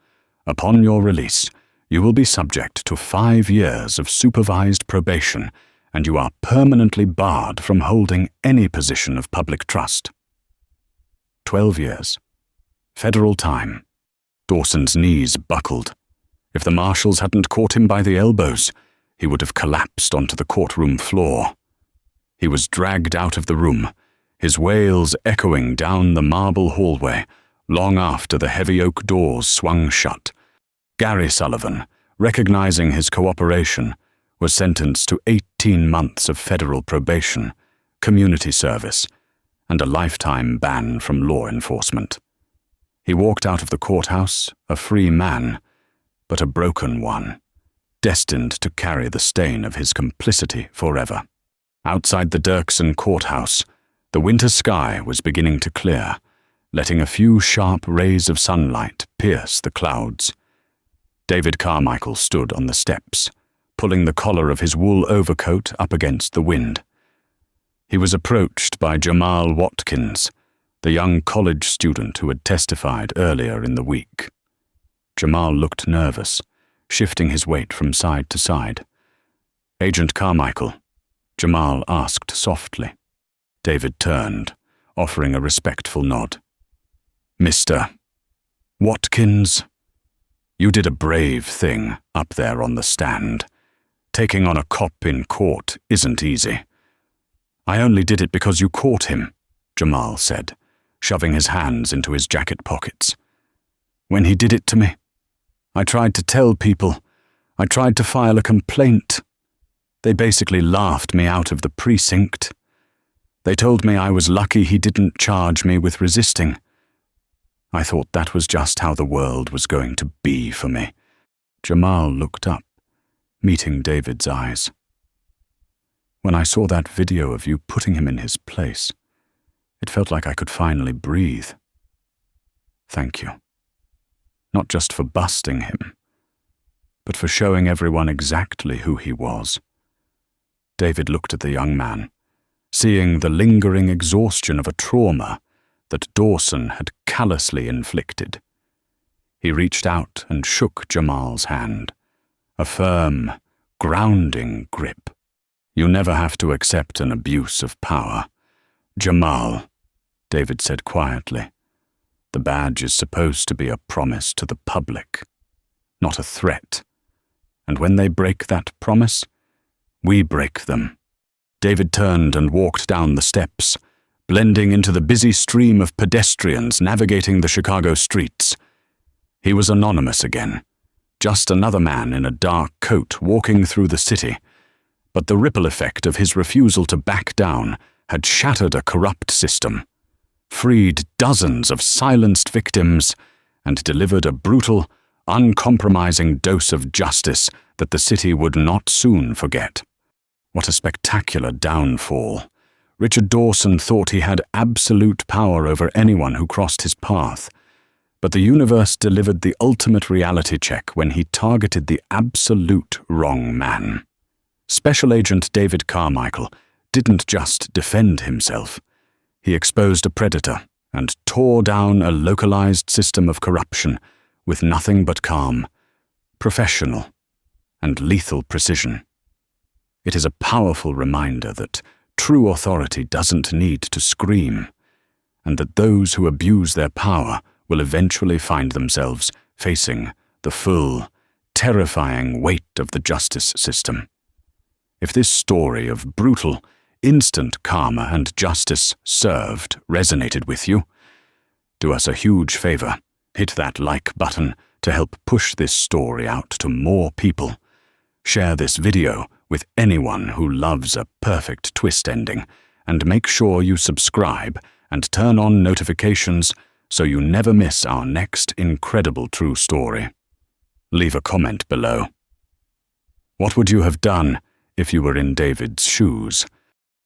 Upon your release, you will be subject to 5 years of supervised probation, and you are permanently barred from holding any position of public trust. 12 years. Federal time. Dawson's knees buckled. If the marshals hadn't caught him by the elbows, he would have collapsed onto the courtroom floor. He was dragged out of the room, his wails echoing down the marble hallway, long after the heavy oak doors swung shut. Gary Sullivan, recognizing his cooperation, was sentenced to 18 months of federal probation, community service, and a lifetime ban from law enforcement. He walked out of the courthouse a free man, but a broken one, destined to carry the stain of his complicity forever. Outside the Dirksen courthouse, the winter sky was beginning to clear, letting a few sharp rays of sunlight pierce the clouds. David Carmichael stood on the steps, pulling the collar of his wool overcoat up against the wind. He was approached by Jamal Watkins, the young college student who had testified earlier in the week. Jamal looked nervous, shifting his weight from side to side. "Agent Carmichael," Jamal asked softly. David turned, offering a respectful nod. "Mr. Watkins, you did a brave thing up there on the stand. Taking on a cop in court isn't easy." "I only did it because you caught him," Jamal said, shoving his hands into his jacket pockets. "When he did it to me, I tried to tell people. I tried to file a complaint. They basically laughed me out of the precinct. They told me I was lucky he didn't charge me with resisting. I thought that was just how the world was going to be for me." Jamal looked up, meeting David's eyes. "When I saw that video of you putting him in his place, it felt like I could finally breathe. Thank you. Not just for busting him, but for showing everyone exactly who he was." David looked at the young man, seeing the lingering exhaustion of a trauma that Dawson had callously inflicted. He reached out and shook Jamal's hand, a firm, grounding grip. "You never have to accept an abuse of power, Jamal," David said quietly. "The badge is supposed to be a promise to the public, not a threat. And when they break that promise, we break them." David turned and walked down the steps, blending into the busy stream of pedestrians navigating the Chicago streets. He was anonymous again, just another man in a dark coat walking through the city, but the ripple effect of his refusal to back down had shattered a corrupt system, freed dozens of silenced victims, and delivered a brutal, uncompromising dose of justice that the city would not soon forget. What a spectacular downfall. Richard Dawson thought he had absolute power over anyone who crossed his path, but the universe delivered the ultimate reality check when he targeted the absolute wrong man. Special Agent David Carmichael didn't just defend himself. He exposed a predator and tore down a localized system of corruption with nothing but calm, professional, and lethal precision. It is a powerful reminder that true authority doesn't need to scream, and that those who abuse their power will eventually find themselves facing the full, terrifying weight of the justice system. If this story of brutal, instant karma and justice served resonated with you, do us a huge favor. Hit that like button to help push this story out to more people. Share this video with anyone who loves a perfect twist ending, and make sure you subscribe and turn on notifications so you never miss our next incredible true story. Leave a comment below. What would you have done if you were in David's shoes?